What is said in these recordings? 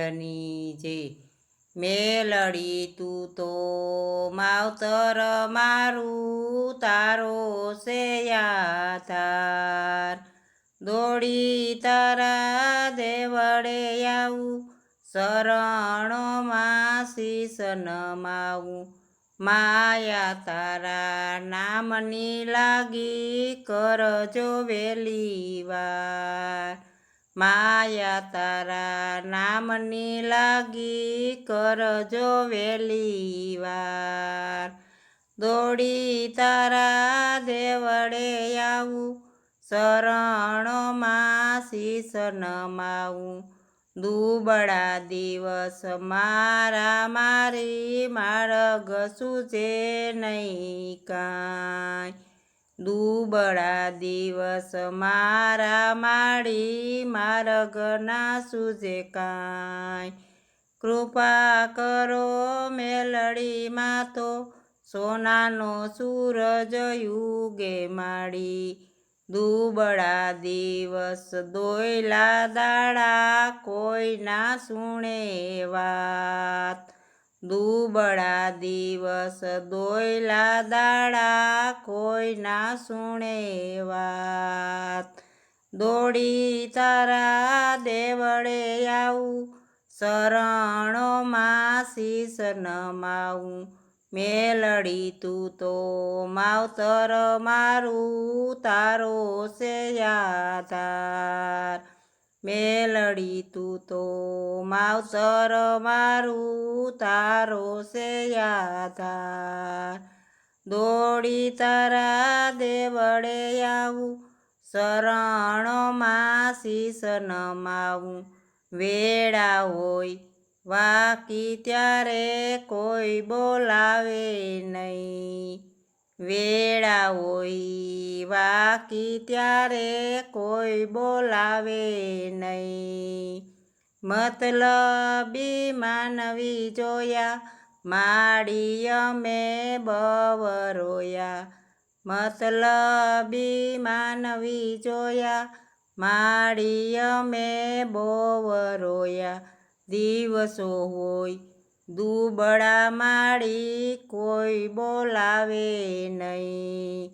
પિયરની જે મેલડી તું તો માવતર મારું તારો છે યાધાર દોડી તારા દેવળે આવું શરણોમાં શીશ નમાવું માયા તારા નામની લાગી કરજો વેલી વાર માયા તારા નામની લાગી કરજો વેલી વાર દોડી તારા દેવળે આવું શરણોમાં શીશ નમાવું દુબળા દિવસ મારી માર્ગ સૂજે નહીં કાંઈ દુબળા દિવસ મારી માર્ગ ના સૂજે કાંઈ કૃપા કરો મેલડીમાં તો સોનાનો સૂરજ યુગે માડી દુબળા દિવસ દોયલા દાડા કોઈ ના સુણે વાત દુબળા દિવસ દોયલા દાડા કોઈ ના સુણે વાત દોડી તારા દેવળે આવું શરણોમાં શીશ નમાવું મેલડી તું તો માવતર મારું તારો છે યાધાર મેલડી તું તો માવતર મારું તારો છે યાધાર દોડી તારા દેવળે આવું શરણોમાં શીશ નમાવું વેળા હોય વાકી ત્યારે કોઈ બોલાવે નહીં વેળા હોય વાકી ત્યારે કોઈ બોલાવે નહીં મતલબી માનવી જોયા માડી અમે બવરોયા મતલબી માનવી જોયા માડી અમે બવરોયા દિવસો હોય દુબળા માડી કોઈ બોલાવે નહીં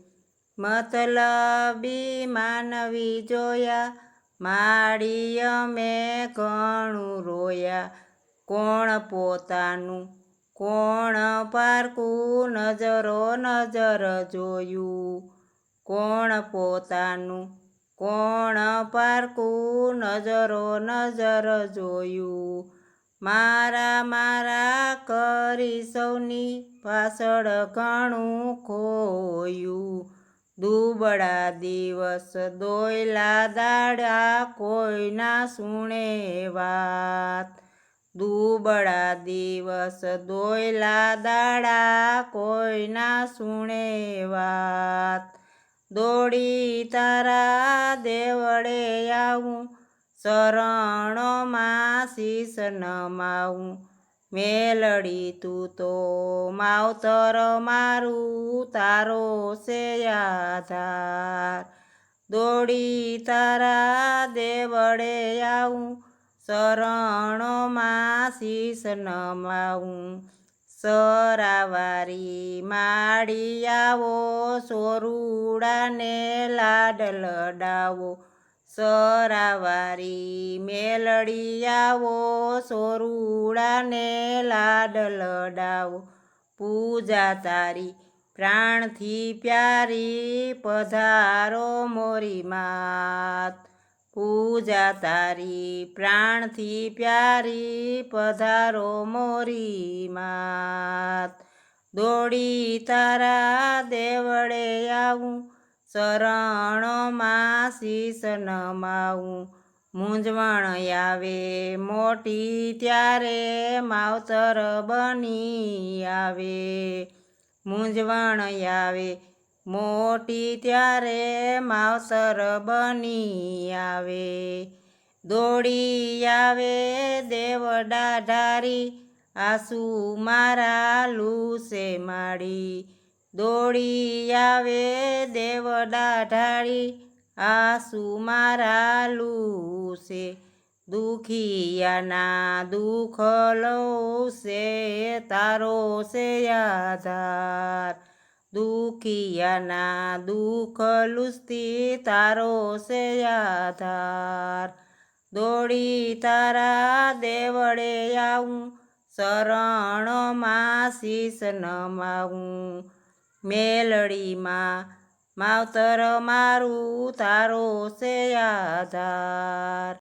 મતલબી માનવી જોયા માડી અમે ઘણું રોયા કોણ પોતાનું કોણ પારકું નજરો નજર જોયું કોણ પોતાનું કોણ પારકું નજરો નજર જોયું મારા કરી સૌની પાછળ ઘણું ખોયું દુબળા દિવસ દોયલા દાડા કોઈ ના સુણે વાત દુબળા દિવસ દોયલા દાડા કોઈ ના સુણે વાત દોડી તારા દેવળે આવું શરણોમાં શીશ નમાવું મેલડી તું તો માવતર મારું તારો છે યાધાર દોડી તારા દેવળે આવું શરણોમાં શીશ નમાવું સરાવારી માડી આવો સોરુડાને લાડ લડાવો સરાવારી મેલડી આવો સોરુડાને લાડ લડાવો પૂજા તારી પ્રાણથી પ્યારી પધારો મોરી માત પૂજા તારી પ્રાણથી પ્યારી પધારો મોરી માત દોડી તારા દેવળે આવું શરણોમાં શીશ નમાવું મૂંઝવણ આવે મોટી ત્યારે માવતર બની આવે મૂંઝવણ આવે મોટી ત્યારે માવતર બની આવે દોડી આવે દેવડા ઢારી આંસુ મારા લૂસે માડી દોડી આવે દેવડા ઢાળી આંસુ મારા લૂસે દુખિયાના દુઃખ લઉં છે તારો છે આધાર દુખિયાના દુઃખ લુસતી તારો છે આધાર દોડી તારા દેવળે આવું શરણમાં શીશ નમાવું મેલડીમાં માવતર મારું તારો છે આધાર